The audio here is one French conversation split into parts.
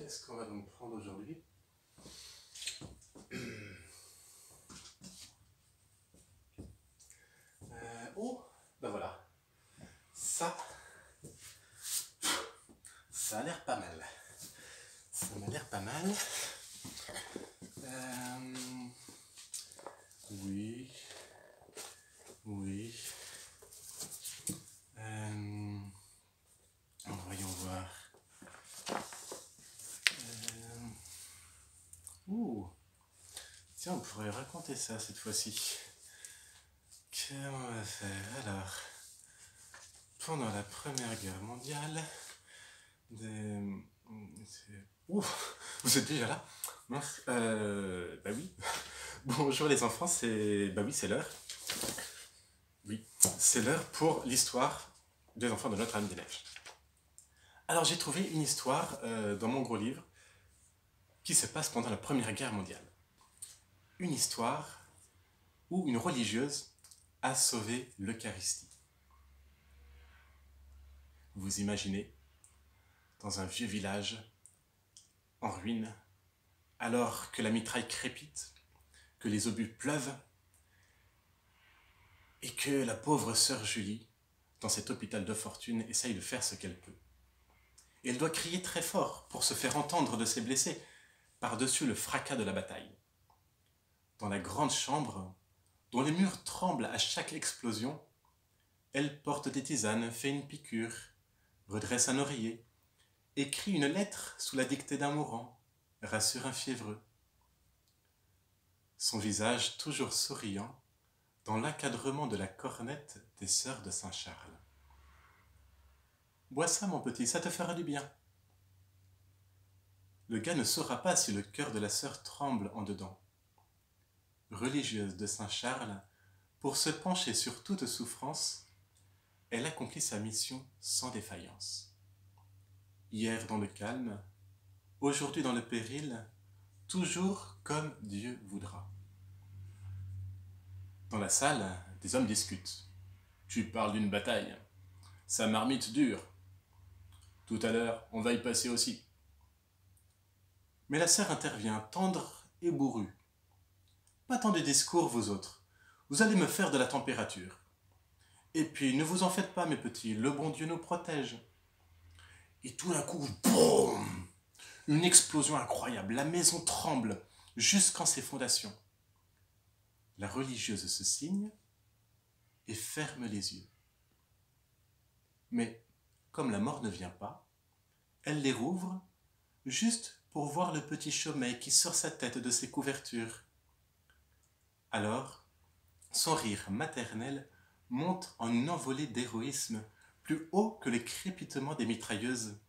Qu'est-ce qu'on va donc prendre aujourd'hui? Oh, ben voilà. Ça a l'air pas mal. Ça m'a l'air pas mal. Oui. Oui. Voyons voir. Tiens, on pourrait raconter ça cette fois-ci. Comment on va faire alors? Pendant la Première Guerre mondiale, vous êtes déjà là? Mince. Bah oui. Bonjour les enfants, bah oui, c'est l'heure. Oui, c'est l'heure pour l'histoire des enfants de Notre-Dame-des-Neiges. Alors j'ai trouvé une histoire dans mon gros livre qui se passe pendant la Première Guerre mondiale. Une histoire où une religieuse a sauvé l'Eucharistie. Vous imaginez, dans un vieux village, en ruine, alors que la mitraille crépite, que les obus pleuvent, et que la pauvre sœur Julie, dans cet hôpital de fortune, essaye de faire ce qu'elle peut. Et elle doit crier très fort pour se faire entendre de ses blessés, par-dessus le fracas de la bataille. Dans la grande chambre, dont les murs tremblent à chaque explosion, elle porte des tisanes, fait une piqûre, redresse un oreiller, écrit une lettre sous la dictée d'un mourant, rassure un fiévreux. Son visage toujours souriant, dans l'encadrement de la cornette des sœurs de Saint-Charles. Bois ça, mon petit, ça te fera du bien. Le gars ne saura pas si le cœur de la sœur tremble en dedans. Religieuse de Saint-Charles, pour se pencher sur toute souffrance, elle accomplit sa mission sans défaillance. Hier dans le calme, aujourd'hui dans le péril, toujours comme Dieu voudra. Dans la salle, des hommes discutent. Tu parles d'une bataille. Sa marmite dure. Tout à l'heure, on va y passer aussi. Mais la sœur intervient, tendre et bourrue. Pas tant de discours, vous autres. Vous allez me faire de la température. Et puis, ne vous en faites pas, mes petits, le bon Dieu nous protège. Et tout d'un coup, boum! Une explosion incroyable, la maison tremble jusqu'en ses fondations. La religieuse se signe et ferme les yeux. Mais, comme la mort ne vient pas, elle les rouvre juste pour voir le petit Chaumet qui sort sa tête de ses couvertures. Alors, son rire maternel monte en une envolée d'héroïsme plus haut que le crépitement des mitrailleuses,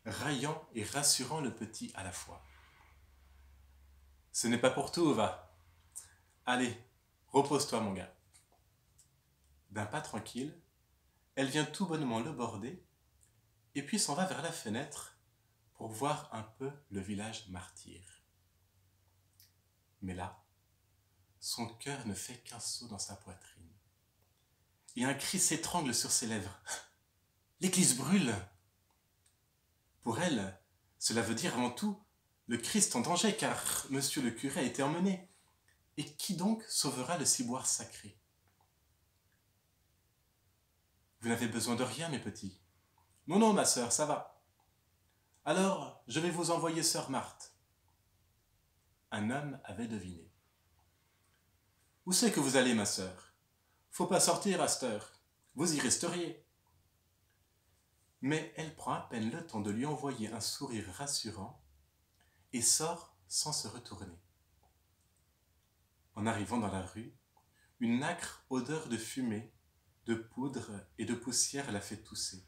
raillant et rassurant le petit à la fois. Ce n'est pas pour tout, va. Allez, repose-toi, mon gars. D'un pas tranquille, elle vient tout bonnement le border, et puis s'en va vers la fenêtre pour voir un peu le village martyr. Mais là, son cœur ne fait qu'un saut dans sa poitrine. Et un cri s'étrangle sur ses lèvres. L'église brûle! Pour elle, cela veut dire avant tout le Christ en danger, car monsieur le curé a été emmené. Et qui donc sauvera le ciboire sacré? Vous n'avez besoin de rien, mes petits. Non, non, ma sœur, ça va. Alors, je vais vous envoyer sœur Marthe. Un homme avait deviné. Où c'est que vous allez, ma sœur? Faut pas sortir à cette heure. Vous y resteriez. Mais elle prend à peine le temps de lui envoyer un sourire rassurant et sort sans se retourner. En arrivant dans la rue, une âcre odeur de fumée, de poudre et de poussière la fait tousser.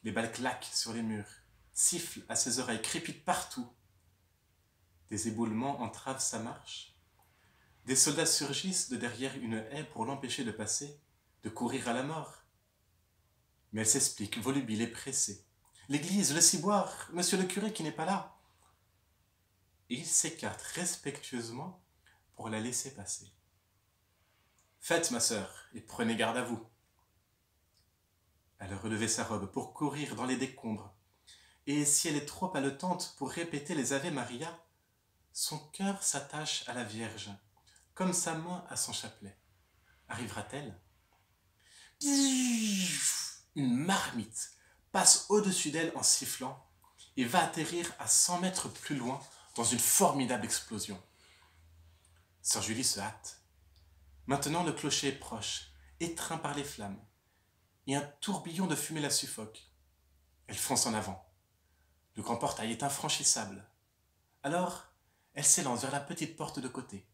Les balles claquent sur les murs, sifflent à ses oreilles, crépitent partout. Des éboulements entravent sa marche. Des soldats surgissent de derrière une haie pour l'empêcher de passer, de courir à la mort. Mais elle s'explique, volubile et pressée. L'église, le ciboire, monsieur le curé qui n'est pas là. Et il s'écarte respectueusement pour la laisser passer. Faites, ma sœur, et prenez garde à vous. Elle a relevé sa robe pour courir dans les décombres, et si elle est trop haletante pour répéter les Ave Maria, son cœur s'attache à la Vierge, comme sa main à son chapelet. Arrivera-t-elle? Une marmite passe au-dessus d'elle en sifflant et va atterrir à 100 mètres plus loin dans une formidable explosion. Sœur Julie se hâte. Maintenant le clocher est proche, étreint par les flammes, et un tourbillon de fumée la suffoque. Elle fonce en avant. Le grand portail est infranchissable. Alors, elle s'élance vers la petite porte de côté.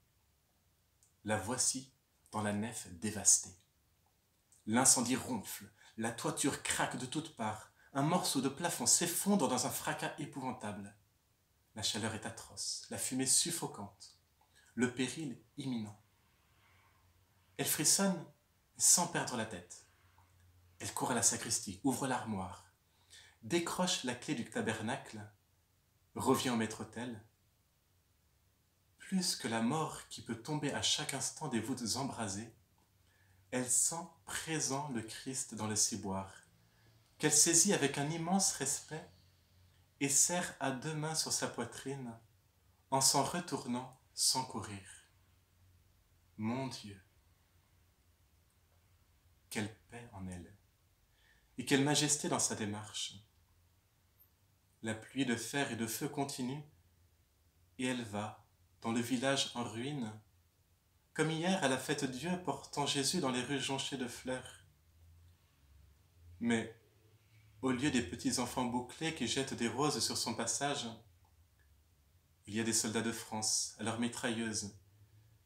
La voici dans la nef dévastée. L'incendie ronfle, la toiture craque de toutes parts, un morceau de plafond s'effondre dans un fracas épouvantable. La chaleur est atroce, la fumée suffocante, le péril imminent. Elle frissonne sans perdre la tête. Elle court à la sacristie, ouvre l'armoire, décroche la clé du tabernacle, revient au maître-autel. Plus que la mort qui peut tomber à chaque instant des voûtes embrasées, elle sent présent le Christ dans le ciboire, qu'elle saisit avec un immense respect et serre à deux mains sur sa poitrine en s'en retournant sans courir. Mon Dieu, quelle paix en elle, et quelle majesté dans sa démarche. La pluie de fer et de feu continue, et elle va, dans le village en ruine, comme hier à la fête Dieu portant Jésus dans les rues jonchées de fleurs. Mais, au lieu des petits enfants bouclés qui jettent des roses sur son passage, il y a des soldats de France, à leurs mitrailleuses,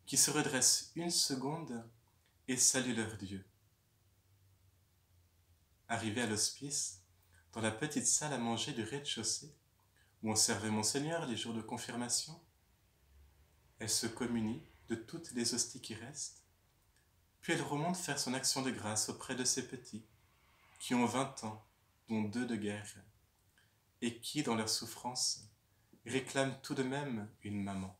qui se redressent une seconde et saluent leur Dieu. Arrivée à l'hospice, dans la petite salle à manger du rez-de-chaussée, où on servait Monseigneur les jours de confirmation, elle se communie de toutes les hosties qui restent, puis elle remonte faire son action de grâce auprès de ses petits, qui ont 20 ans, dont 2 de guerre, et qui, dans leur souffrance, réclament tout de même une maman.